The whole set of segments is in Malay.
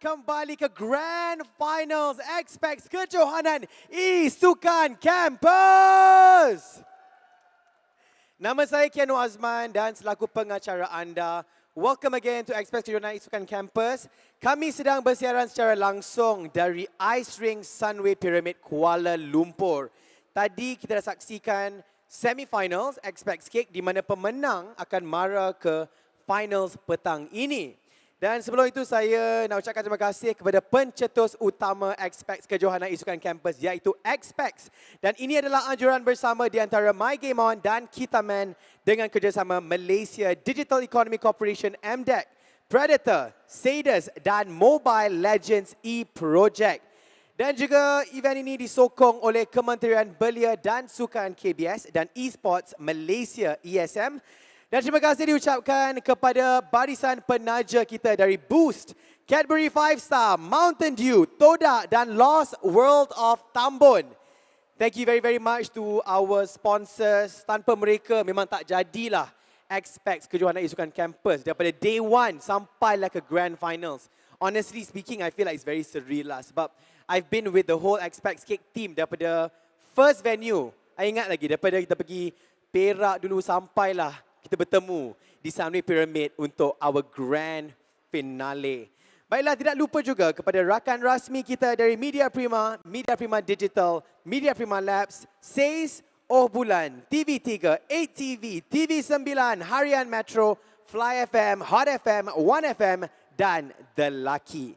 kembali ke Grand Finals XPAXKEK Kejohanan E-Sukan Campus. Nama saya Kianu Azman dan selaku pengacara anda, welcome again to XPAXKEK Kejohanan E-Sukan Campus. Kami sedang bersiaran secara langsung dari Ice Ring Sunway Pyramid Kuala Lumpur. Tadi kita dah saksikan semi-finals XPAXKEK di mana pemenang akan mara ke finals petang ini. Dan sebelum itu saya nak ucapkan terima kasih kepada pencetus utama XPAXKEK Kejohanan E-Sukan Campus iaitu XPAX. Dan ini adalah anjuran bersama di antara My Game On dan Kitaman dengan kerjasama Malaysia Digital Economy Corporation MDEC, Predator, Sadus dan Mobile Legends E-Project. Dan juga event ini disokong oleh Kementerian Belia dan Sukan KBS dan Esports Malaysia ESM. Dan terima kasih diucapkan kepada barisan penaja kita dari Boost, Cadbury 5 Star, Mountain Dew, Toda dan Lost World of Tambun. Thank you very much to our sponsors. Tanpa mereka memang tak jadilah XPAXKEK Kejohanan E-Sukan Campus daripada day 1 sampailah ke Grand Finals. Honestly speaking, I feel like it's very surreal lah sebab I've been with the whole XPAXKEK team daripada first venue. I ingat lagi daripada kita pergi Perak dulu sampailah kita bertemu di Sunway Pyramid untuk our grand finale. Baiklah, tidak lupa juga kepada rakan rasmi kita dari Media Prima, Media Prima Digital, Media Prima Labs, SAIS, Oh Bulan, TV3, 8TV, TV9, Harian Metro, Fly FM, Hot FM, One FM dan The Lucky.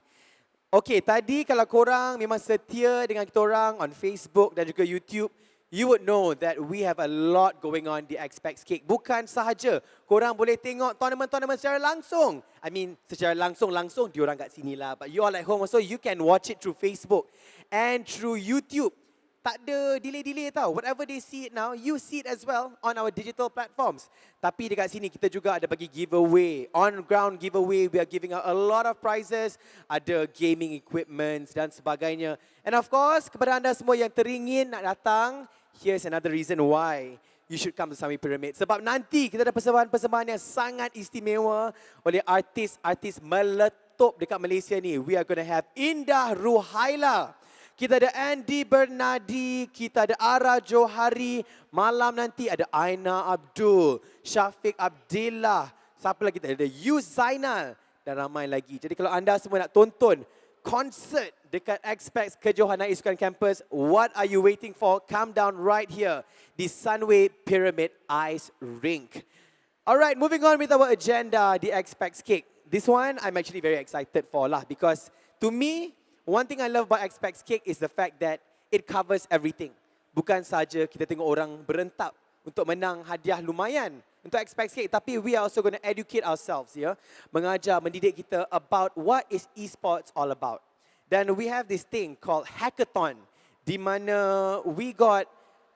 Okey, tadi kalau korang memang setia dengan kita orang on Facebook dan juga YouTube, you would know that we have a lot going on di XPAXKEK. Bukan sahaja korang boleh tengok tournament-tournament secara langsung. I mean, secara langsung diorang kat sini lah. But you all at home also, you can watch it through Facebook and through YouTube. Tak ada delay-delay tau. Whatever they see it now, you see it as well on our digital platforms. Tapi dekat sini kita juga ada bagi giveaway. On-ground giveaway, we are giving out a lot of prizes. Ada gaming equipments dan sebagainya. And of course, kepada anda semua yang teringin nak datang, here's another reason why you should come to Sunway Pyramid. Sebab nanti kita ada persembahan-persembahan yang sangat istimewa oleh artis-artis meletup dekat Malaysia ni. We are going to have Indah Ruhaila. Kita ada Andy Bernardi, kita ada Ara Johari. Malam nanti ada Aina Abdul, Syafiq Abdillah. Siapa lagi kita ada? Yus Zainal dan ramai lagi. Jadi kalau anda semua nak tonton konsert dekat XPAXKEK Kejohanan E-Sukan Campus, what are you waiting for? Come down right here di Sunway Pyramid Ice Rink. Alright, moving on with our agenda di XPAXKEK. This one I'm actually very excited for lah because to me, one thing I love about XPAXKEK is the fact that it covers everything. Bukan saja kita tengok orang berentap untuk menang hadiah lumayan untuk XPAXKEK, tapi we are also going to educate ourselves, ya, mengajar, mendidik kita about what is esports all about. Dan we have this thing called Hackathon, di mana we got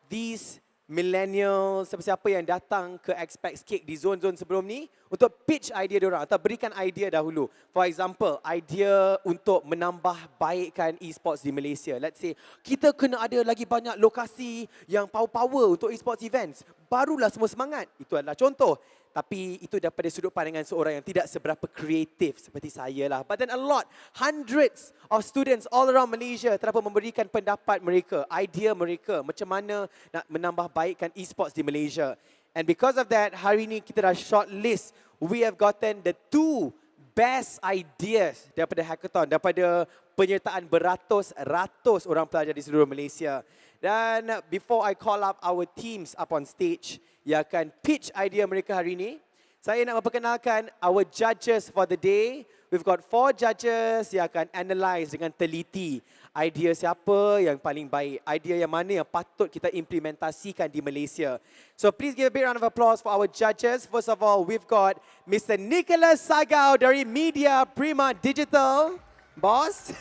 these millennials, siapa-siapa yang datang ke XPAXKEK di zon-zon sebelum ni untuk pitch idea diorang atau berikan idea dahulu. For example, idea untuk menambah baikkan esports di Malaysia. Let's say, kita kena ada lagi banyak lokasi yang power-power untuk esports events. Barulah semua semangat. Itu adalah contoh. Tapi itu daripada sudut pandangan seorang yang tidak seberapa kreatif seperti saya lah. But then a lot, hundreds of students all around Malaysia telah pun memberikan pendapat mereka, idea mereka, macam mana nak menambah baikkan esports di Malaysia. And because of that, hari ini kita dah shortlist. We have gotten the 2 best ideas daripada hackathon, daripada penyertaan beratus-ratus orang pelajar di seluruh Malaysia. Dan before I call up our teams up on stage yang akan pitch idea mereka hari ini, saya nak memperkenalkan our judges for the day. We've got 4 judges yang akan analyse dengan teliti idea siapa yang paling baik, idea yang mana yang patut kita implementasikan di Malaysia. So please give a big round of applause for our judges. First of all, we've got Mr. Nicholas Sagau dari Media Prima Digital. Boss.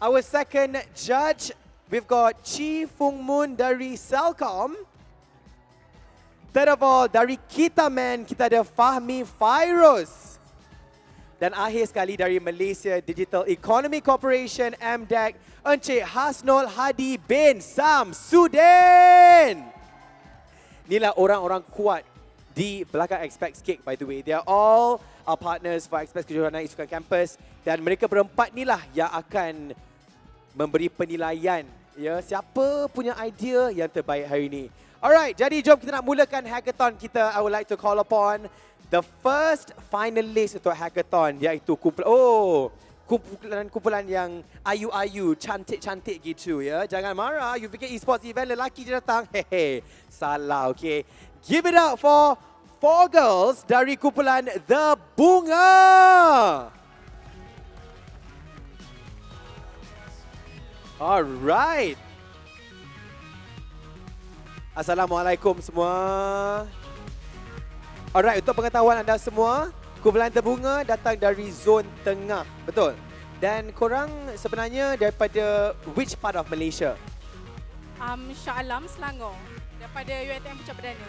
Our second judge, we've got Chi Fung Moon dari Celcom. Third of all, dari Kitaman, kita ada Fahmi Fairuz. Dan akhir sekali dari Malaysia Digital Economy Corporation, MDEC, Encik Hasnul Hadi bin Samsudin. Inilah orang-orang kuat di belakang XPAXKEK, by the way. They are all our partners for XPAXKEK Kejohanan E-Sukan Campus. Dan mereka berempat ni lah yang akan memberi penilaian. Ya, siapa punya idea yang terbaik hari ini. Alright, jadi jom kita nak mulakan hackathon kita. I would like to call upon the first finalist untuk hackathon, iaitu kumpulan yang ayu-ayu, cantik-cantik gitu ya. Jangan marah, you fikir e-sports event lelaki je datang. Hehe, salah, okay. Give it up for 4 girls dari kumpulan The Bunga. Alright. Assalamualaikum semua. Alright, untuk pengetahuan anda semua, kumpulan Terbunga datang dari zon tengah, betul? Dan korang sebenarnya daripada which part of Malaysia? Shah Alam, Selangor. Daripada UiTM Puncak Perdana.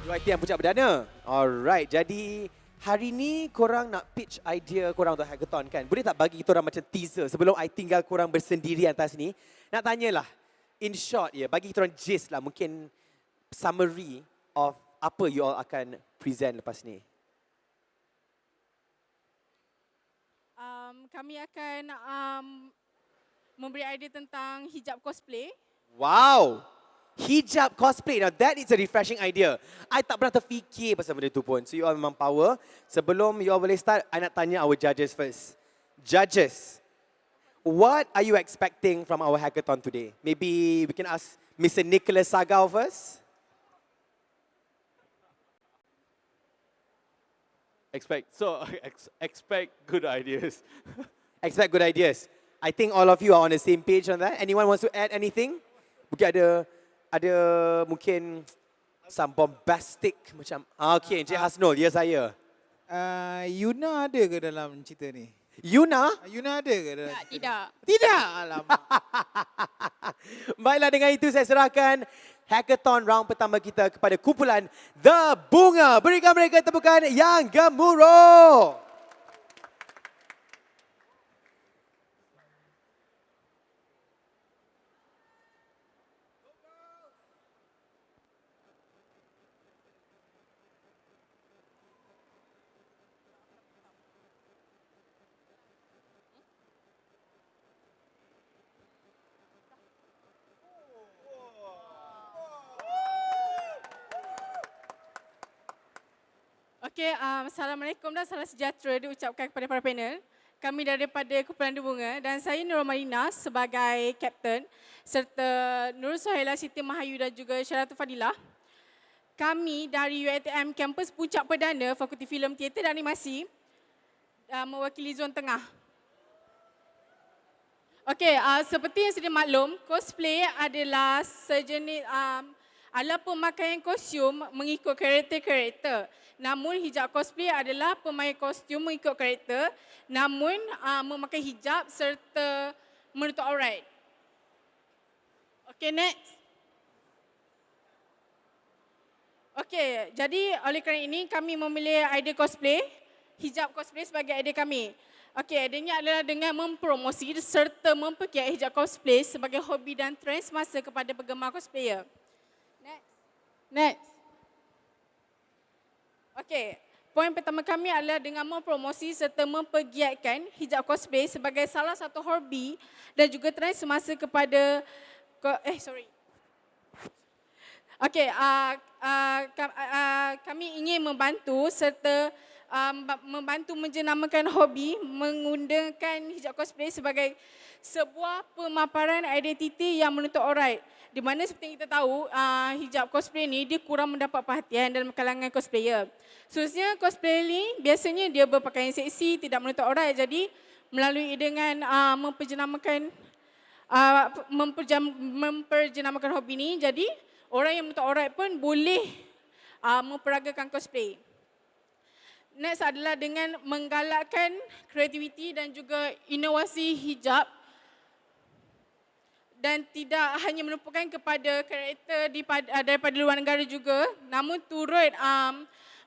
UiTM Puncak Perdana. Alright, jadi hari ni korang nak pitch idea korang untuk hackathon kan? Boleh tak bagi kita orang macam teaser sebelum I tinggal korang bersendiri atas ni? Nak tanyalah, in short ya, bagi kita orang gist lah, mungkin summary of apa you all akan present lepas ni. Kami akan memberi idea tentang hijab cosplay. Wow! Hijab cosplay. Now that is a refreshing idea. I tak pernah terfikir pasal benda tu pun. So you all memang power. Sebelum you all boleh start, I nak tanya our judges first. Judges, what are you expecting from our hackathon today? Maybe we can ask Mr. Nicholas Sagau first. Expect good ideas. Expect good ideas. I think all of you are on the same page on that. Anyone wants to add anything? Mungkin ada mungkin some bombastic macam. Okay, Encik Hasnul, ya saya. Yuna ada ke dalam cerita ni? Yuna? Yuna ada ke dalam cerita? Tidak. Tidak, alamak. Baiklah, dengan itu saya serahkan hackathon round pertama kita kepada kumpulan The Bunga. Berikan mereka tepukan yang gemuruh. Okey, Assalamualaikum dan salam sejahtera diucapkan kepada para panel. Kami daripada kumpulan The Bunga dan saya Nurul Marina sebagai kapten serta Nurul Sohaila, Siti Mahayu dan juga Syaratul Fadilah. Kami dari UiTM Kampus Puncak Perdana, Fakulti Filem, Teater dan Animasi mewakili zon tengah. Okey, seperti yang sedia maklum, cosplay adalah sejenis adalah pemakaian kostum mengikut karakter-karakter. Namun hijab cosplay adalah pemain kostum mengikut karakter namun memakai hijab serta menutup aurat. Okey, next. Okey, jadi oleh kerana ini kami memilih idea cosplay, hijab cosplay sebagai idea kami. Okey, idenya adalah dengan mempromosi serta mempergiat hijab cosplay sebagai hobi dan trend semasa kepada penggemar cosplayer. Next. Okey, poin pertama kami adalah dengan mempromosi serta mempergiatkan hijab cosplay sebagai salah satu hobi dan juga trend semasa kepada Okey, kami ingin membantu serta membantu menjenamakan hobi menggunakan hijab cosplay sebagai sebuah pemaparan identiti yang menutup aurat. Di mana seperti yang kita tahu, hijab cosplay ni dia kurang mendapat perhatian dalam kalangan cosplayer. Khususnya cosplay ni biasanya dia berpakaian seksi, tidak menutup aurat. Jadi melalui dengan memperjenamakan hobi ni, jadi orang yang menutup aurat pun boleh memperagakan cosplay. Next adalah dengan menggalakkan kreativiti dan juga inovasi hijab dan tidak hanya menumpukan kepada karakter daripada luar negara juga, namun turut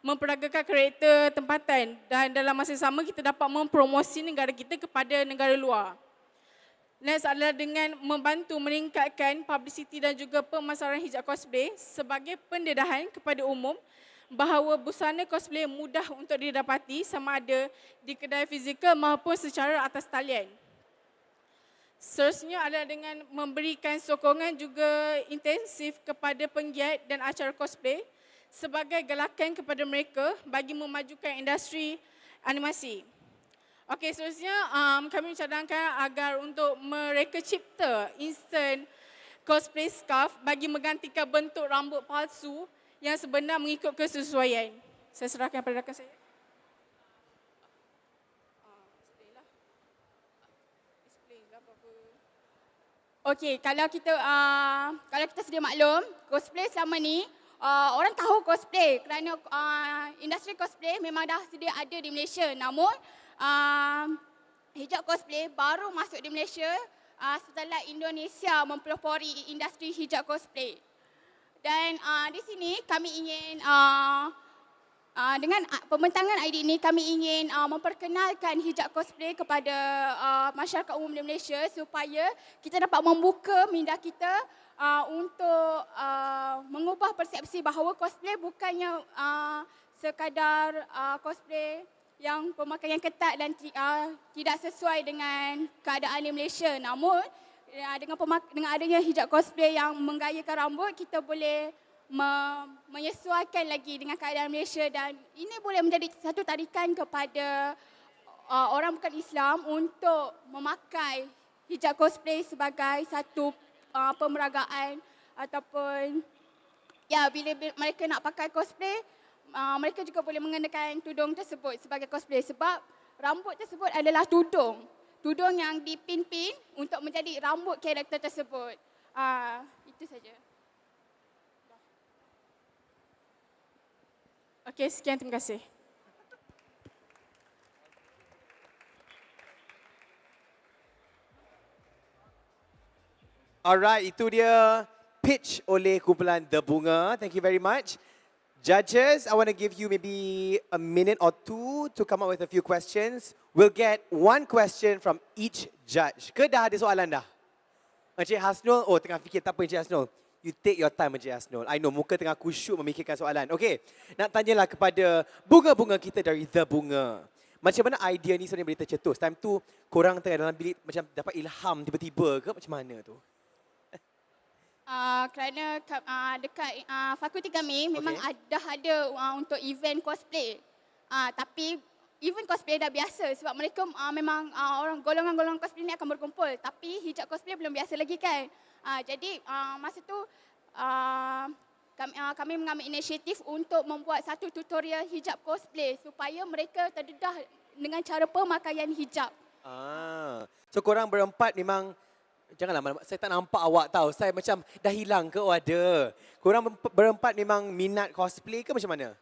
memperagakan karakter tempatan dan dalam masa sama kita dapat mempromosi negara kita kepada negara luar. Next adalah dengan membantu meningkatkan publicity dan juga pemasaran hijab cosplay sebagai pendedahan kepada umum bahawa busana cosplay mudah untuk didapati sama ada di kedai fizikal maupun secara atas talian. Seterusnya adalah dengan memberikan sokongan juga intensif kepada penggiat dan acara cosplay sebagai galakan kepada mereka bagi memajukan industri animasi. Okey, seterusnya kami mencadangkan agar untuk mereka cipta instant cosplay scarf bagi menggantikan bentuk rambut palsu yang sebenar mengikut kesesuaian. Saya serahkan pada rakan saya. Okey, kalau kita sedia maklum, cosplay selama ni orang tahu cosplay kerana industri cosplay memang dah sedia ada di Malaysia. Namun hijab cosplay baru masuk di Malaysia setelah Indonesia mempelopori industri hijab cosplay. Dan di sini kami ingin dengan pembentangan ID ini kami ingin memperkenalkan hijab cosplay kepada masyarakat umum di Malaysia supaya kita dapat membuka minda kita untuk mengubah persepsi bahawa cosplay bukannya sekadar cosplay yang pemakaian ketat dan tidak sesuai dengan keadaan di Malaysia. Namun dengan adanya hijab cosplay yang menggayakan rambut, kita boleh menyesuaikan lagi dengan keadaan Malaysia dan ini boleh menjadi satu tarikan kepada orang bukan Islam untuk memakai hijab cosplay sebagai satu pemeragaan ataupun ya bila mereka nak pakai cosplay mereka juga boleh mengenakan tudung tersebut sebagai cosplay sebab rambut tersebut adalah tudung yang dipin-pin untuk menjadi rambut karakter tersebut. Itu saja. Okey, sekian, terima kasih. Alright, itu dia pitch oleh kumpulan The Bunga. Thank you very much. Judges, I want to give you maybe a minute or two to come up with a few questions. We'll get one question from each judge. Ke dah ada soalan dah? Encik Hasnul, tengah fikir, tak apa Encik Hasnul. You take your time, Encik Hasnul. I know, muka tengah kusyuk memikirkan soalan. Okay, nak tanyalah kepada bunga-bunga kita dari The Bunga. Macam mana idea ni sebenarnya boleh tercetus? Time tu, korang tengah dalam bilik macam dapat ilham tiba-tiba ke? Macam mana tu? Kerana dekat fakulti kami memang dah ada untuk event cosplay. Tapi event cosplay dah biasa sebab mereka memang orang golongan-golongan cosplay ni akan berkumpul. Tapi hijab cosplay belum biasa lagi kan. Jadi masa tu kami mengambil inisiatif untuk membuat satu tutorial hijab cosplay supaya mereka terdedah dengan cara pemakaian hijab. So korang berempat memang, janganlah, saya tak nampak awak tahu. Saya macam dah hilang ke? Ada. Korang berempat memang minat cosplay ke macam mana?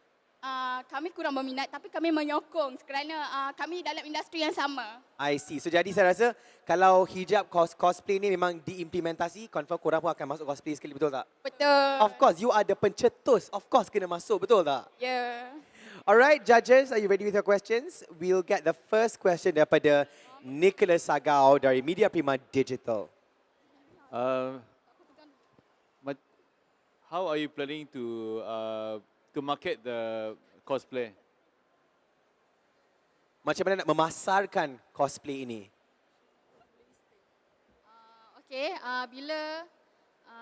Kami kurang berminat tapi kami menyokong kerana kami dalam industri yang sama. I see. So jadi saya rasa kalau hijab cosplay ni memang diimplementasi, confirm korang pun akan masuk cosplay sekali, betul tak? Betul. Of course, you are the pencetus. Of course kena masuk, betul tak? Yeah. Alright, judges, are you ready with your questions? We'll get the first question daripada Nicholas Sagau dari Media Prima Digital. How are you planning to market the cosplay? Macam mana nak memasarkan cosplay ini? Bila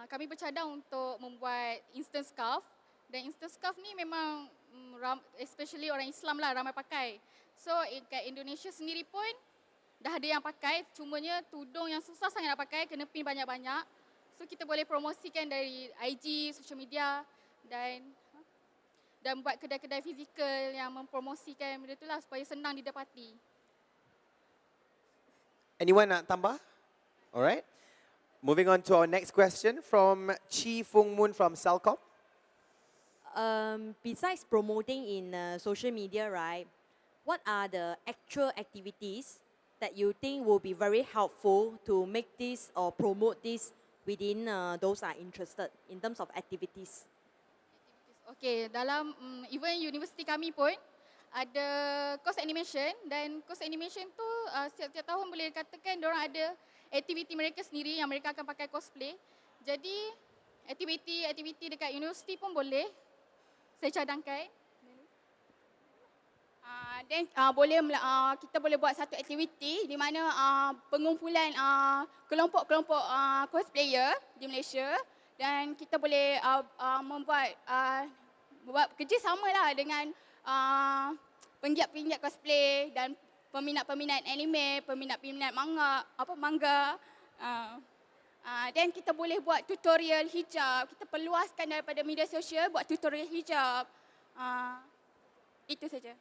kami bercadang untuk membuat instant scarf dan instant scarf ni memang especially orang Islam lah ramai pakai. So kat Indonesia sendiri pun dah ada yang pakai, cumanya tudung yang susah sangat nak pakai, kena pin banyak-banyak. So kita boleh promosikan dari IG, social media dan buat kedai-kedai fizikal yang mempromosikan benda tu lah supaya senang didapati. Anyone nak tambah? Alright. Moving on to our next question from Chi Fung Moon from Celcom. Besides promoting in social media, right, what are the actual activities that you think will be very helpful to make this or promote this within those are interested in terms of activities? Dalam event universiti kami pun ada course animation dan course animation tu setiap tahun boleh dikatakan diorang ada aktiviti mereka sendiri yang mereka akan pakai cosplay. Jadi aktiviti dekat universiti pun boleh saya cadangkan. Kita boleh buat satu aktiviti di mana pengumpulan kelompok-kelompok cosplayer di Malaysia dan kita boleh buat kerjasama lah dengan penggiat-penggiat cosplay dan peminat-peminat anime, peminat-peminat manga. Dan kita boleh buat tutorial hijab. Kita perluaskan daripada media sosial buat tutorial hijab. Itu saja.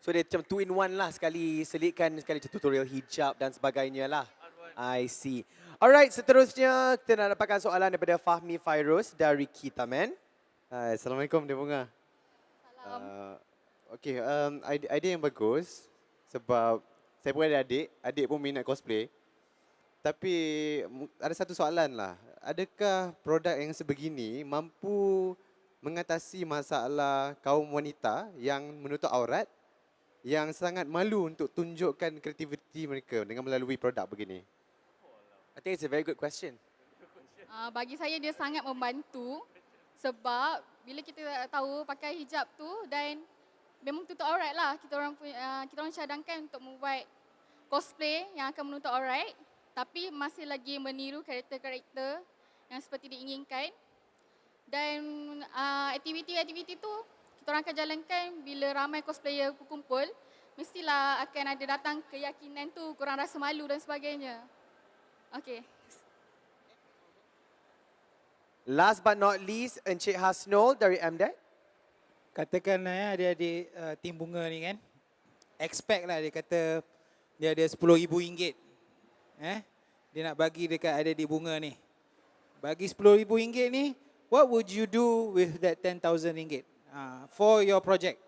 So dia macam 2 in 1 lah, sekali selitkan sekali tutorial hijab dan sebagainya lah. I see. Alright, seterusnya kita nak dapatkan soalan daripada Fahmi Fairuz dari Kita Man. Hai, Assalamualaikum Dia Bunga. Okey, idea yang bagus sebab saya pun ada adik pun minat cosplay. Tapi ada satu soalan lah. Adakah produk yang sebegini mampu mengatasi masalah kaum wanita yang menutup aurat yang sangat malu untuk tunjukkan kreativiti mereka dengan melalui produk begini? I think it's a very good question. Bagi saya dia sangat membantu sebab bila kita tahu pakai hijab tu dan memang tutup aurat lah, kita orang cadangkan untuk membuat cosplay yang akan menutup aurat tapi masih lagi meniru karakter-karakter yang seperti diinginkan. Dan aktiviti-aktiviti tu kita orang akan jalankan bila ramai cosplayer berkumpul, mestilah akan ada datang keyakinan tu, korang rasa malu dan sebagainya. Okey. Last but not least, Encik Hasnul dari MDEC. Katakanlah adik-adik tim bunga ni kan, expect lah dia kata dia ada RM10,000. Dia nak bagi dekat adik-adik bunga ni. Bagi RM10,000 ni, what would you do with that RM10,000 for your project?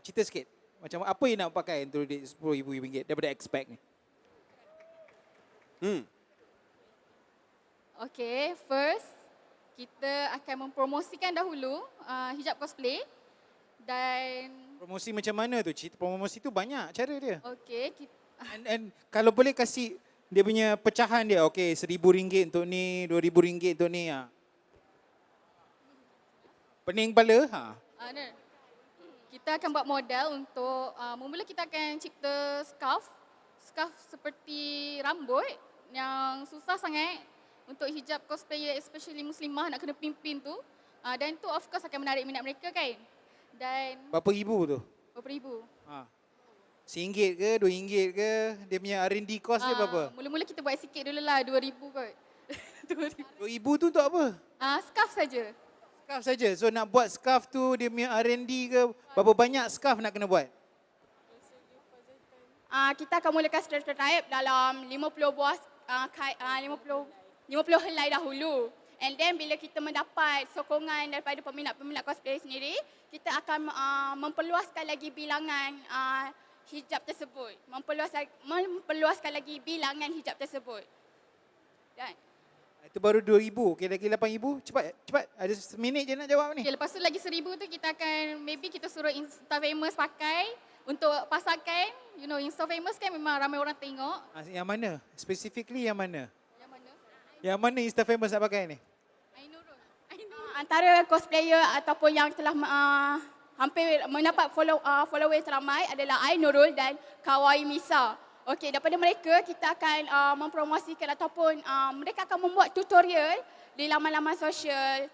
Cerita sikit. Macam apa yang nak pakai untuk duit RM10,000 daripada XPAXKEK ni? Okay, first kita akan mempromosikan dahulu hijab cosplay dan Promosi macam mana tu? Cerita promosi tu banyak cara dia. okay, And kalau boleh kasih dia punya pecahan dia, okay, RM1,000 untuk ni, RM2,000 untuk ni. Pening kepala? kita akan buat model untuk mula kita akan cipta scarf seperti rambut yang susah sangat untuk hijab cosplayer especially muslimah nak kena pin-pin tu. Dan tu of course akan menarik minat mereka kan. Dan Berapa ribu tu? berapa ribu? RM1 ke, RM2 ke? Dia punya R&D cost dia berapa? Mula-mula kita buat sikit dulu lah, RM2,000 kot. RM2,000 tu untuk apa? Scarf saja. Scarf saja. So nak buat scarf tu dia punya R&D ke? Berapa banyak scarf nak kena buat? Kita akan mulakan stereotype dalam 50 buah 50 helai dahulu. And then bila kita mendapat sokongan daripada peminat-peminat cosplay sendiri, kita akan memperluaskan lagi bilangan hijab tersebut. Memperluaskan lagi bilangan hijab tersebut. Dan Itu baru RM2,000. Okay, lagi RM8,000. Cepat. Ada seminit je nak jawab ni. Okay, lepas tu lagi RM1,000 tu kita akan, maybe kita suruh Insta famous pakai untuk pasarkan. You know, Insta famous kan memang ramai orang tengok. Yang mana? Specifically yang mana? Yang mana? Yang mana Insta famous nak pakai ni? antara cosplayer ataupun yang telah hampir mendapat followers ramai adalah Nurul dan Kawaii Misa. Okey, daripada mereka kita akan mempromosikan ataupun mereka akan membuat tutorial di laman-laman sosial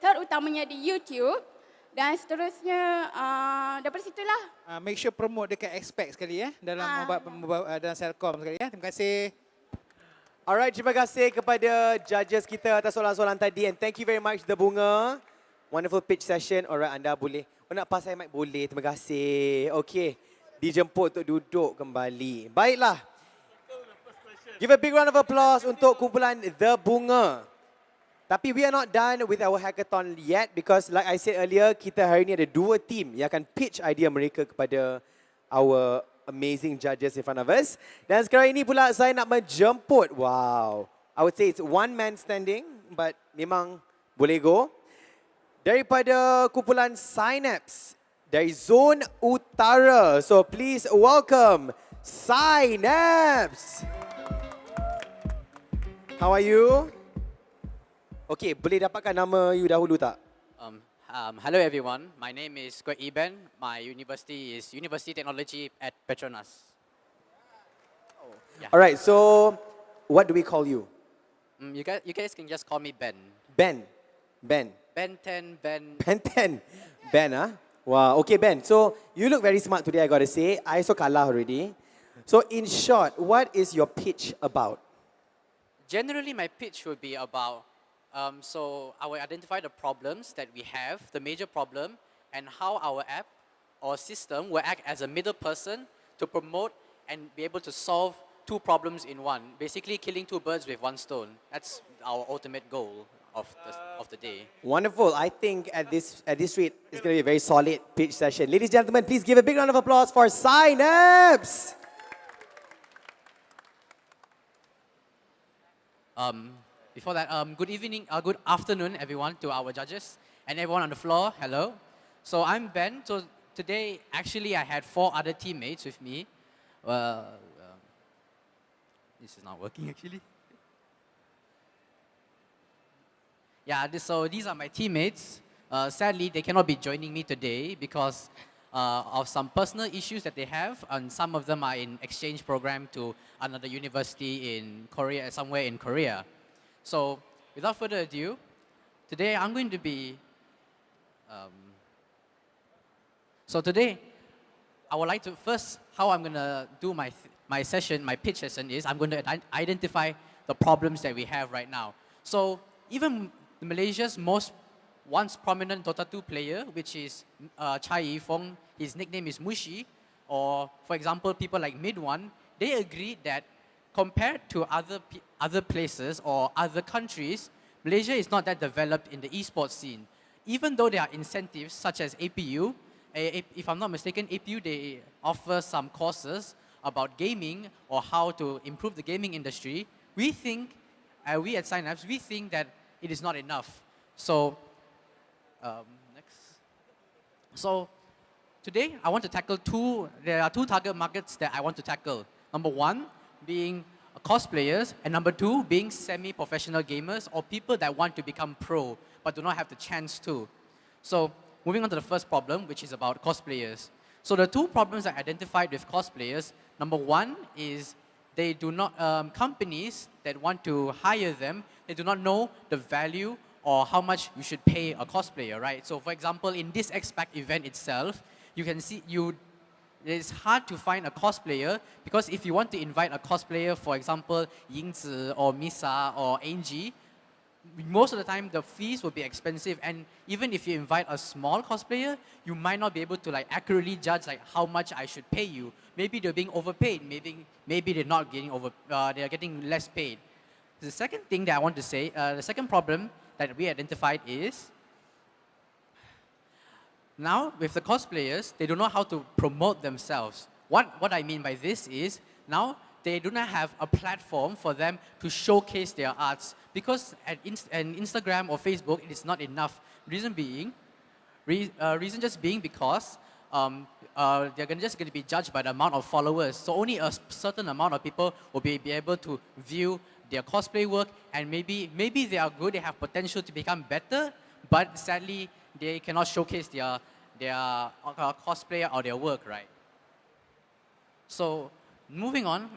terutamanya di YouTube dan seterusnya daripada situlah. Make sure promote dekat XPAXKEK sekali dalam dalam Selcom sekali Terima kasih. Alright, terima kasih kepada judges kita atas soalan-soalan tadi and thank you very much The Bunga. Wonderful pitch session. Alright, anda boleh. Nak pass saya mic boleh. Terima kasih. Okey. Dijemput untuk duduk kembali. Baiklah. Give a big round of applause untuk kumpulan The Bunga. Tapi we are not done with our hackathon yet because like I said earlier, kita hari ini ada 2 team yang akan pitch idea mereka kepada our amazing judges in front of us. Dan sekarang ini pula saya nak menjemput, wow, I would say it's one man standing, but memang boleh go. Daripada kumpulan Synapse, dari Zon Utara. So please welcome Synapse. How are you? Okay, boleh dapatkan nama you dahulu tak? Hello everyone, my name is Kwek Iben. My university is University Technology at Petronas. Yeah. All right, so what do we call you? You guys can just call me Ben. Ben. Ben. Ben 10, Ben. Ben 10. Ben, huh? Wow. Okay, Ben. So you look very smart today, I gotta say. I also kalah already. So in short, what is your pitch about? Generally, my pitch would be about, so I will identify the problems that we have, the major problem, and how our app or system will act as a middle person to promote and be able to solve two problems in one. Basically, killing two birds with one stone. That's our ultimate goal of the day. Wonderful. I think at this rate, it's going to be a very solid pitch session. Ladies and gentlemen, please give a big round of applause for Synapse. Before that, good evening, good afternoon, everyone, to our judges and everyone on the floor. Hello. So I'm Ben. So today, actually, I had 4 other teammates with me. This is not working, actually. Yeah, so these are my teammates. Sadly, they cannot be joining me today because of some personal issues that they have, and some of them are in exchange program to another university in Korea, somewhere in Korea. So, without further ado, today I'm going to be. So today, I would like to first how I'm going to do my session, my pitch session is I'm going to identify the problems that we have right now. So even Malaysia's most once prominent Dota 2 player, which is Chai Yifeng, his nickname is Mushi, or for example, people like Midwan, they agreed that compared to other places or other countries, Malaysia is not that developed in the esports scene. Even though there are incentives such as APU, if I'm not mistaken, APU, they offer some courses about gaming or how to improve the gaming industry. We think, we at Synapse, we think that it is not enough. So, next. So, today I want to tackle there are 2 target markets that I want to tackle. Number 1 being cosplayers, and number 2 being semi-professional gamers or people that want to become pro but do not have the chance to. So, moving on to the first problem, which is about cosplayers. So the 2 problems I identified with cosplayers, number 1 is they do not, companies that want to hire them, they do not know the value or how much you should pay a cosplayer, right? So for example, in this XPAXKEK event itself, you can see it's hard to find a cosplayer because if you want to invite a cosplayer, for example, Yingzi or Misa or Angie, most of the time the fees will be expensive, and even if you invite a small cosplayer, you might not be able to like accurately judge like how much I should pay you. Maybe they're being overpaid. Maybe they're not getting they're getting less paid. The second thing that I want to say, the second problem that we identified is now with the cosplayers, they don't know how to promote themselves. What I mean by this is now they do not have a platform for them to showcase their arts because at Instagram or Facebook, it is not enough. Reason just being because they're just going to be judged by the amount of followers. So only a certain amount of people will be able to view their cosplay work, and maybe they are good, they have potential to become better, but sadly they cannot showcase their cosplay or their work, right? So moving on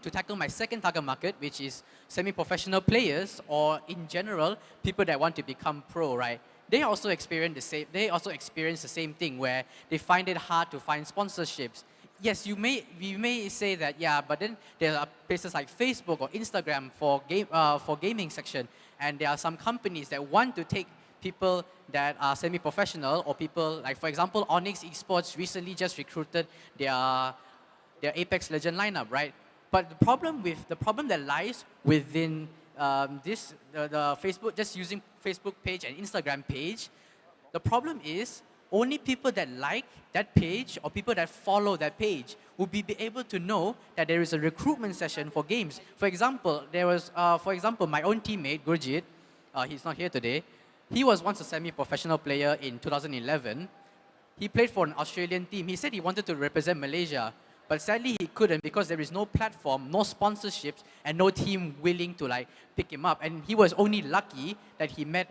to tackle my second target market, which is semi-professional players, or in general, people that want to become pro, right? They also experience the same thing where they find it hard to find sponsorships. Yes, we may say that, yeah, but then there are places like Facebook or Instagram for gaming section, and there are some companies that want to take people that are semi-professional or people like, for example, Onyx Esports recently just recruited their Apex Legend lineup, right? But the problem that lies within the Facebook, just using Facebook page and Instagram page, the problem is only people that like that page or people that follow that page will be able to know that there is a recruitment session for games. For example, there was, my own teammate, Gurjit, he's not here today. He was once a semi-professional player in 2011. He played for an Australian team. He said he wanted to represent Malaysia. But sadly, he couldn't because there is no platform, no sponsorships, and no team willing to like pick him up. And he was only lucky that he met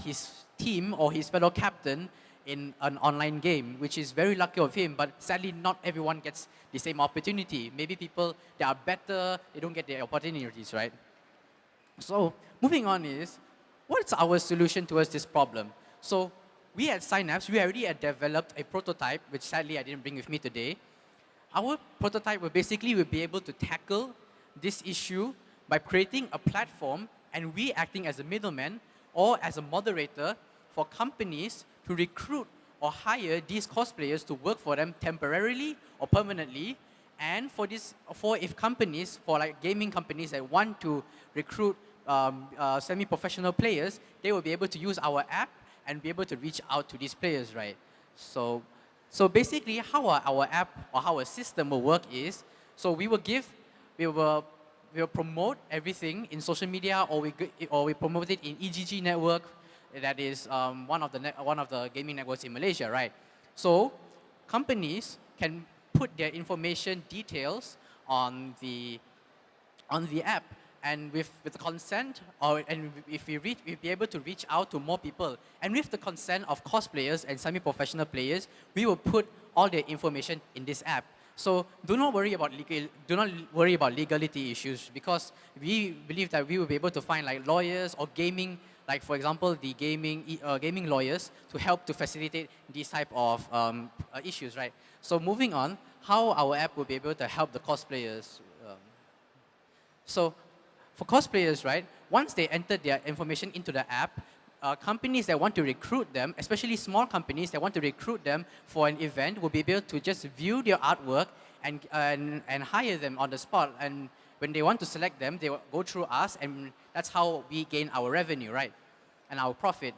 his team or his fellow captain in an online game, which is very lucky of him. But sadly, not everyone gets the same opportunity. Maybe people that are better, they don't get the opportunities, right? So moving on is, what's our solution towards this problem? So we at Synapse, we already had developed a prototype, which sadly I didn't bring with me today. Our prototype will basically be able to tackle this issue by creating a platform and we acting as a middleman or as a moderator for companies to recruit or hire these cosplayers to work for them temporarily or permanently. And for if companies, for like gaming companies that want to recruit semi-professional players, they will be able to use our app and be able to reach out to these players, right? So basically, how our app or how our system will work is, so we will promote everything in social media, or we promote it in EGG network, that is one of the gaming networks in Malaysia, right? So companies can put their information details on the app, and with the consent, and if we'll be able to reach out to more people, and with the consent of cosplayers and semi-professional players, we will put all their information in this app. So do not worry about legality issues, because we believe that we will be able to find like lawyers or gaming, like for example the gaming lawyers, to help to facilitate these type of issues, right? So moving on, how our app will be able to help the cosplayers. So for cosplayers, right, once they enter their information into the app, companies that want to recruit them, especially small companies that want to recruit them for an event, will be able to just view their artwork and hire them on the spot. And when they want to select them, they will go through us, and that's how we gain our revenue, right, and our profit.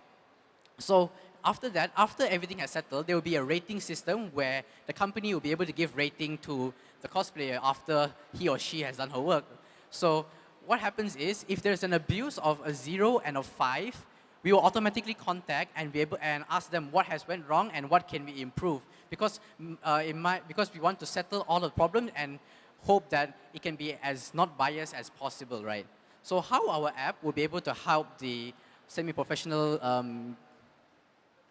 So after that, after everything has settled, there will be a rating system where the company will be able to give rating to the cosplayer after he or she has done her work. So what happens is, if there's an abuse of a 0 and a 5, we will automatically contact and be able and ask them what has went wrong and what can we improve, because because we want to settle all the problems and hope that it can be as not biased as possible, right? So how our app will be able to help the semi-professional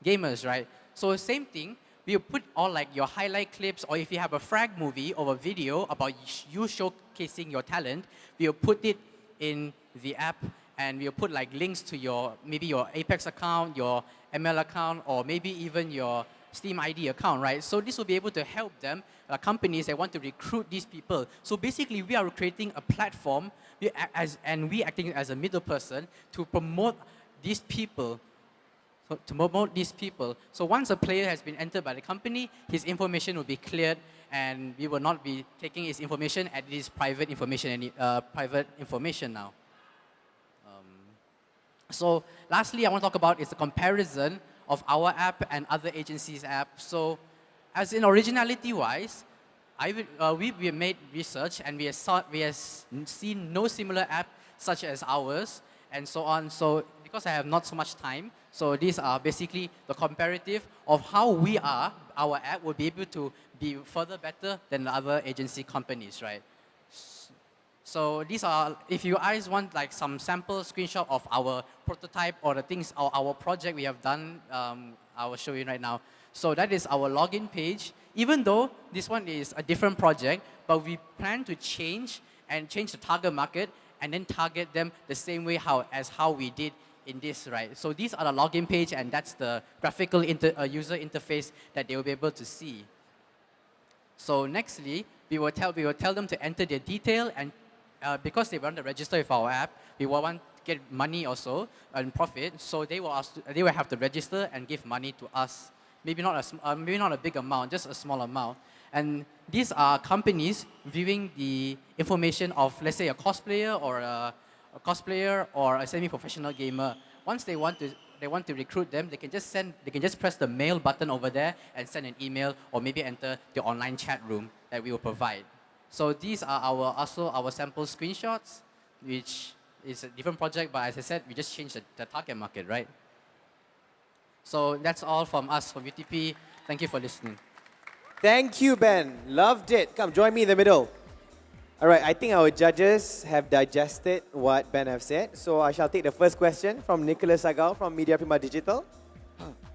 gamers, right? So same thing, we will put all like your highlight clips, or if you have a frag movie or a video about you showcasing your talent, we will put it in the app, and we'll put like links to maybe your Apex account, your ML account, or maybe even your Steam ID account, right? So this will be able to help them, companies that want to recruit these people. So basically, we are creating a platform, and we acting as a middle person to promote these people. So once a player has been entered by the company, his information will be cleared, and we will not be taking his information as his private information now. So lastly, I want to talk about is the comparison of our app and other agencies' app. So as in originality-wise, we made research, and we have seen no similar app such as ours, and so on. So because I have not so much time, so these are basically the comparative of how our app will be able to be further better than the other agency companies, right? So these are, if you guys want like some sample screenshot of our prototype or the things, or our project we have done, I will show you right now. So that is our login page. Even though this one is a different project, but we plan to change the target market and then target them the same way as how we did in this, right? So these are the login page, and that's the graphical user interface that they will be able to see. So nextly, we will tell them to enter their detail, and because they want to register with our app, we will want to get money also and profit. So they will have to register and give money to us. Maybe not a big amount, just a small amount. And these are companies viewing the information of, let's say, a cosplayer or a semi-professional gamer. Once they want to recruit them, they can just press the mail button over there and send an email, or maybe enter the online chat room that we will provide. So these are also our sample screenshots, which is a different project, but as I said, we just changed the target market, right? So that's all from us, from UTP. Thank you for listening. Thank you, Ben. Loved it. Come, join me in the middle. All right, I think our judges have digested what Ben have said. So I shall take the first question from Nicholas Agal from Media Prima Digital.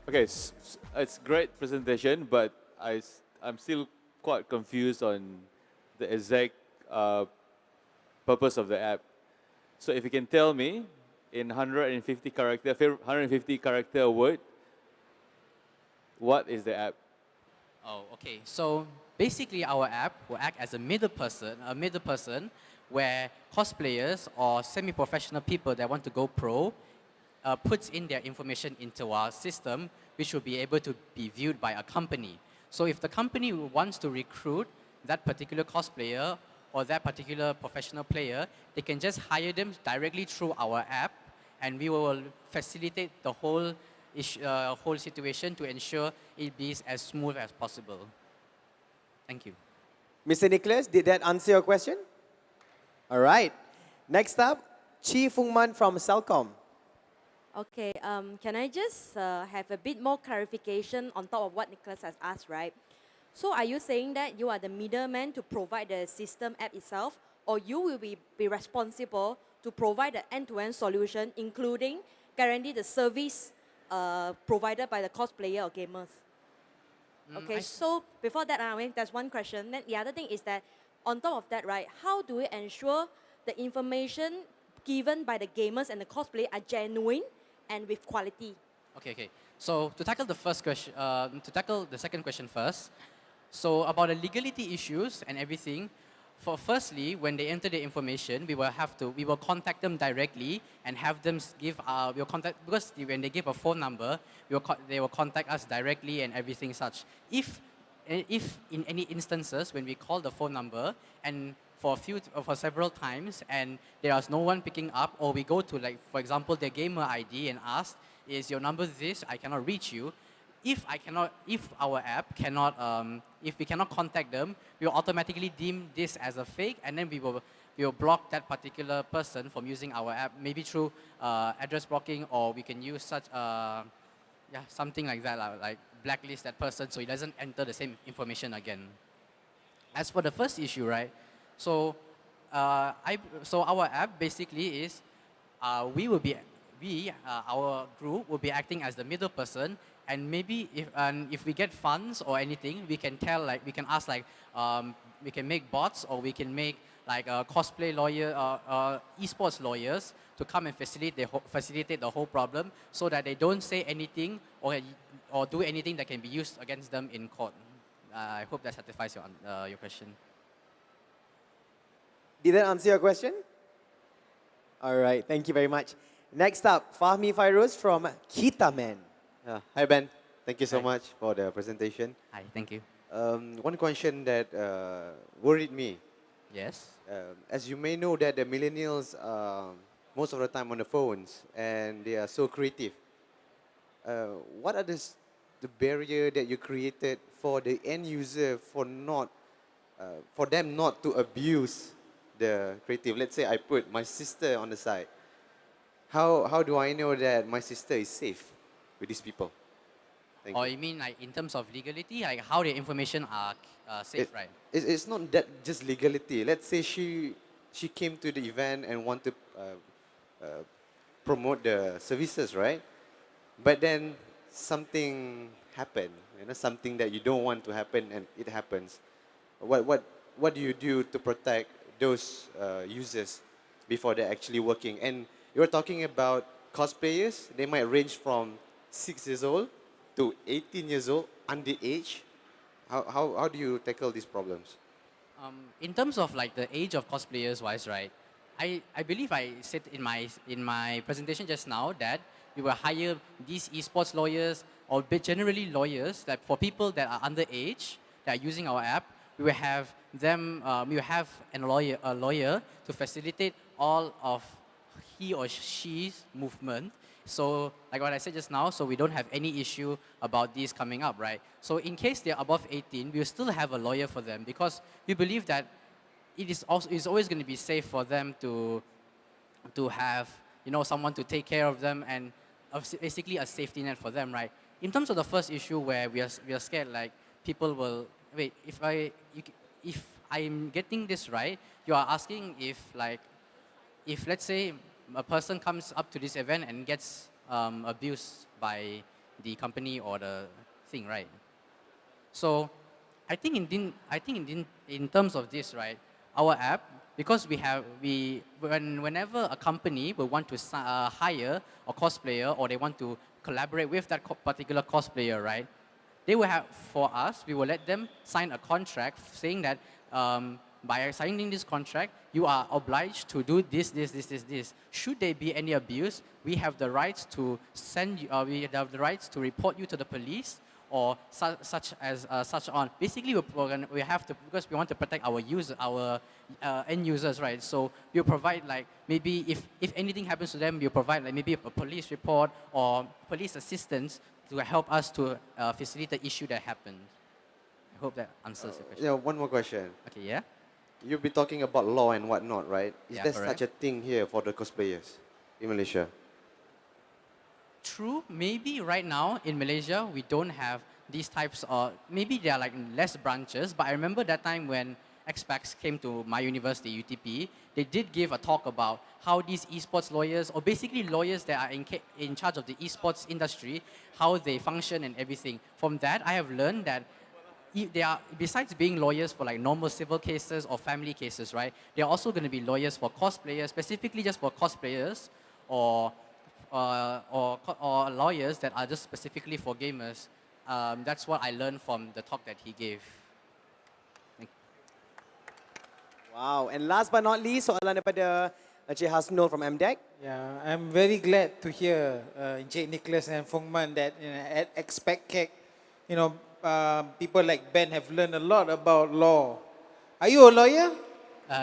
Okay, it's great presentation, but I'm still quite confused on the exact purpose of the app. So if you can tell me in 150 character word, what is the app? Oh, okay. So basically, our app will act as a middle person where cosplayers or semi-professional people that want to go pro puts in their information into our system, which will be able to be viewed by a company. So if the company wants to recruit that particular cosplayer or that particular professional player, they can just hire them directly through our app, and we will facilitate the whole situation to ensure it be as smooth as possible. Thank you. Mr. Nicholas, did that answer your question? All right. Next up, Chi Fung Man from Celcom. Okay, can I just have a bit more clarification on top of what Nicholas has asked, right? So are you saying that you are the middleman to provide the system app itself, or you will be responsible to provide the end-to-end solution, including guarantee the service provided by the cosplayer or gamers? Okay, so before that, I mean, that's one question. Then the other thing is that on top of that, right, how do we ensure the information given by the gamers and the cosplayer are genuine and with quality? Okay. So to tackle the first question, to tackle the second question first. So about the legality issues and everything. Firstly, when they enter the information, we will contact them directly and have them give because when they give a phone number, they will contact us directly and everything such. If in any instances when we call the phone number and for several times and there is no one picking up, or we go to, like, for example, their gamer ID and ask, is your number this? I cannot reach you. If our app cannot, if we cannot contact them, we will automatically deem this as a fake, and then we will block that particular person from using our app, maybe through address blocking, or we can use such, something like that, like blacklist that person so he doesn't enter the same information again. As for the first issue, right? So, so our app basically is, our group will be acting as the middle person. And maybe if we get funds or anything, we can ask, we can make bots, or we can make like a cosplay lawyer, esports lawyers to come and facilitate the whole problem, so that they don't say anything or do anything that can be used against them in court. I hope that satisfies your question. Did that answer your question? All right, thank you very much. Next up, Fahmi Fairuz from Kita Man. Hi Ben, thank you so Hi. much for the presentation. Hi, thank you. One question that worried me. Yes. As you may know that the millennials are most of the time on the phones and they are so creative. What are the barrier that you created for the end user for them not to abuse the creative? Let's say I put my sister on the side. How do I know that my sister is safe with these people? Thank Or you. you mean like in terms of legality, like how the information are safe, right? It's not that just legality. Let's say she came to the event and want to promote the services, right? But then something happened, something that you don't want to happen, and it happens. What do you do to protect those users before they're actually working? And you're talking about cosplayers. They might range from 6 years old to 18 years old, underage. How do you tackle these problems? In terms of like the age of cosplayers wise, right? I believe I said in my presentation just now that we will hire these esports lawyers, or generally lawyers, that for people that are underage that are using our app, we will have them. We will have a lawyer to facilitate all of he or she's movement. So like what I said just now, so we don't have any issue about these coming up, right? So in case they're above 18, we'll still have a lawyer for them, because we believe that it's always going to be safe for them to have, someone to take care of them, and basically a safety net for them, right? In terms of the first issue where we are scared like people will wait, if I'm getting this right, you are asking if like, if let's say a person comes up to this event and gets abused by the company or the thing, right? So I think in terms of this, right, our app, because whenever a company will want to hire a cosplayer or they want to collaborate with that particular cosplayer, right, they will have, for us, we will let them sign a contract saying that by signing this contract, you are obliged to do this. Should there be any abuse, we have the rights to we have the rights to report you to the police or such on. Basically, we have to, because we want to protect our end users, right? So we'll provide like, maybe if anything happens to them, we'll provide like maybe a police report or police assistance to help us to facilitate the issue that happened. I hope that answers the question. Yeah, one more question. Okay, yeah? You'll be talking about law and whatnot, right? Is Yeah, there correct. such a thing here for the cosplayers in Malaysia? True, maybe right now in Malaysia, we don't have these types of, maybe there are like less branches, but I remember that time when XPAX came to my university, UTP, they did give a talk about how these esports lawyers, or basically lawyers that are in charge of the esports industry, how they function and everything. From that, I have learned that they are, besides being lawyers for like normal civil cases or family cases, right, they're also going to be lawyers for cosplayers, specifically just for cosplayers, or lawyers that are just specifically for gamers. That's what I learned from the talk that he gave. Wow, and last but not least, soalan daripada Encik Hasnul from MDEC. Yeah, I'm very glad to hear Encik Nicholas and Fongman that at XPAXKEK, people like Ben have learned a lot about law. Are you a lawyer?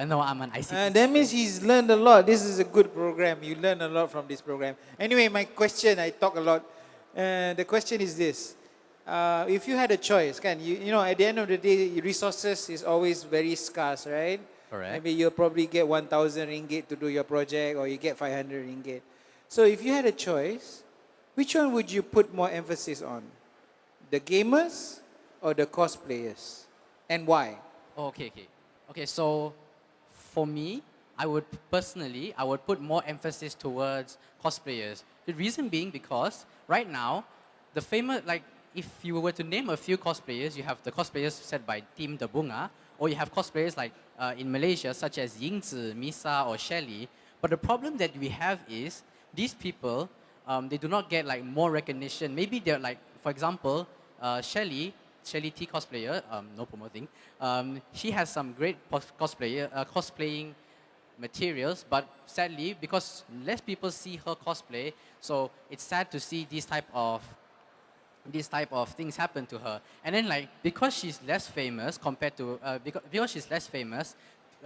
No, I'm an ICT. That means he's learned a lot. This is a good program. You learn a lot from this program. Anyway, my question, I talk a lot. The question is this. If you had a choice, at the end of the day, resources is always very scarce, right? Correct. Maybe you'll probably get 1,000 ringgit to do your project, or you get 500 ringgit. So if you had a choice, which one would you put more emphasis on? The gamers or the cosplayers? And why? Okay. So for me, I would put more emphasis towards cosplayers. The reason being because right now, the famous, like if you were to name a few cosplayers, you have the cosplayers set by Team The Bunga, or you have cosplayers like in Malaysia, such as Yingzi, Misa, or Shelly. But the problem that we have is these people, they do not get like more recognition. Maybe they're like, for example, Shelly T cosplayer, no promoting. She has some great cosplaying materials, but sadly, because less people see her cosplay, so it's sad to see these type of things happen to her. And then like, because she's less famous compared to, because she's less famous,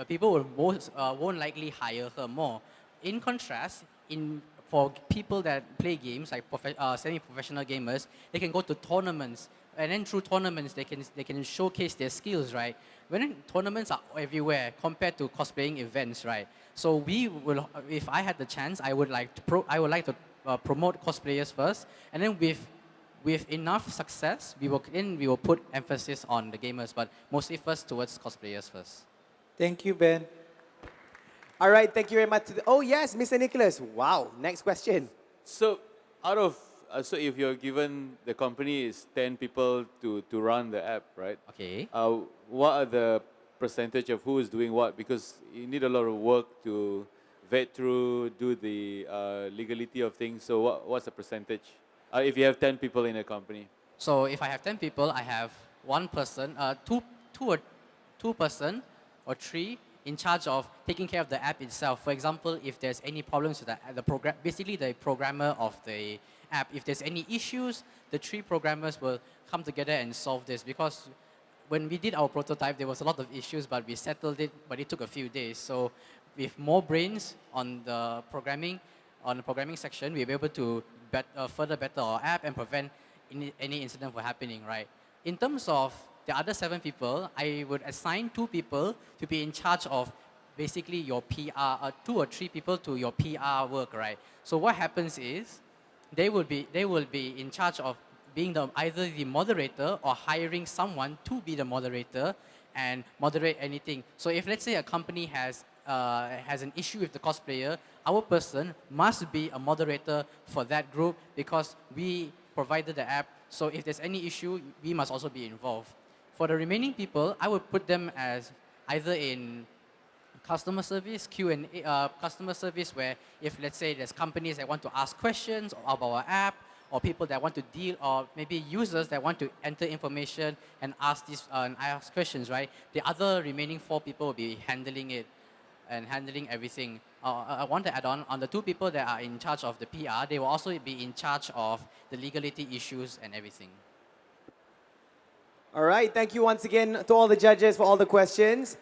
people won't likely hire her more. In contrast, for people that play games, like semi-professional gamers, they can go to tournaments, and then through tournaments, they can showcase their skills, right? When tournaments are everywhere compared to cosplaying events, right? So we will, if I had the chance, I would like to promote cosplayers first, and then with enough success, we will put emphasis on the gamers, but mostly first towards cosplayers first. Thank you, Ben. All right, thank you very much. Oh yes, Mr. Nicholas. Wow, next question. So so if you're given, the company is 10 people to run the app, right? Okay. What are the percentage of who is doing what? Because you need a lot of work to vet through, do the legality of things. So what's the percentage? If you have 10 people in a company. So if I have 10 people, I have one person, two person or three in charge of taking care of the app itself. For example, if there's any problems with the program, basically the programmer of the app, if there's any issues, the three programmers will come together and solve this. Because when we did our prototype, there was a lot of issues, but we settled it, but it took a few days. So with more brains on the programming section, we'll be able to further better our app and prevent any incident from happening, right? In terms of the other 7 people, I would assign 2 people to be in charge of basically your PR, 2 or 3 people to your PR work, right? So what happens is they will be in charge of being either the moderator or hiring someone to be the moderator and moderate anything. So if let's say a company has an issue with the cosplayer, our person must be a moderator for that group because we provided the app. So if there's any issue, we must also be involved. For the remaining people, I would put them as either in customer service, Q&A, customer service where if let's say there's companies that want to ask questions about our app, or people that want to deal, or maybe users that want to enter information and ask questions, right? The other remaining 4 people will be handling it and handling everything. I want to add on the 2 people that are in charge of the PR, they will also be in charge of the legality issues and everything. All right, thank you once again to all the judges for all the questions.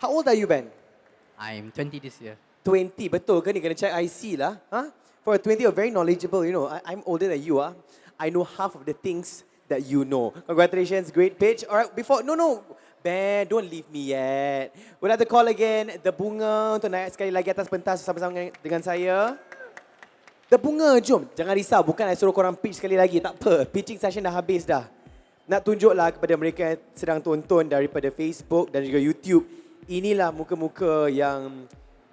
How old are you, Ben? I'm 20 this year. 20, betul ke ni? Kena check IC lah. Huh? For a 20, you're very knowledgeable. You know, I'm older than you. I know half of the things that you know. Congratulations, great pitch. All right, no. Ben, don't leave me yet. We'll have to call again The Bunga untuk naik sekali lagi atas pentas bersama-sama dengan saya. The Bunga, jom. Jangan risau, bukan saya suruh korang pitch sekali lagi. Tak apa, pitching session dah habis dah. Nak tunjuklah kepada mereka yang sedang tonton daripada Facebook dan juga YouTube. Inilah muka-muka yang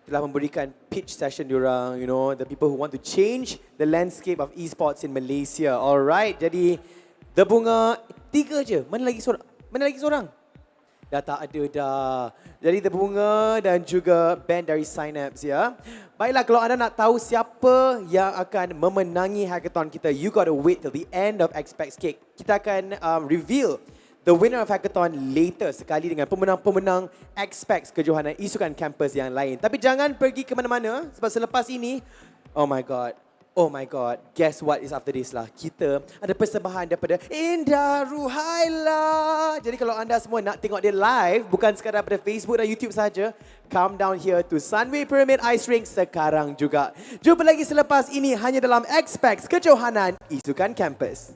telah memberikan pitch session diorang, you know, the people who want to change the landscape of esports in Malaysia. Alright, jadi The Bunga 3 je. Mana lagi seorang? Dah tak ada dah. Jadi The Bunga dan juga band dari Synapse ya. Baiklah, kalau anda nak tahu siapa yang akan memenangi hackathon kita, you gotta wait till the end of XPAXKEK. Kita akan reveal the winner of hackathon later sekali dengan pemenang-pemenang XPAX kejohanan E-Sukan campus yang lain. Tapi jangan pergi ke mana-mana sebab selepas ini, oh my god, guess what is after this lah. Kita ada persembahan daripada Indah Ruhaila. Jadi kalau anda semua nak tengok dia live, bukan sekadar pada Facebook dan YouTube saja, come down here to Sunway Pyramid Ice Rink sekarang juga. Jumpa lagi selepas ini hanya dalam XPAX kejohanan E-Sukan campus.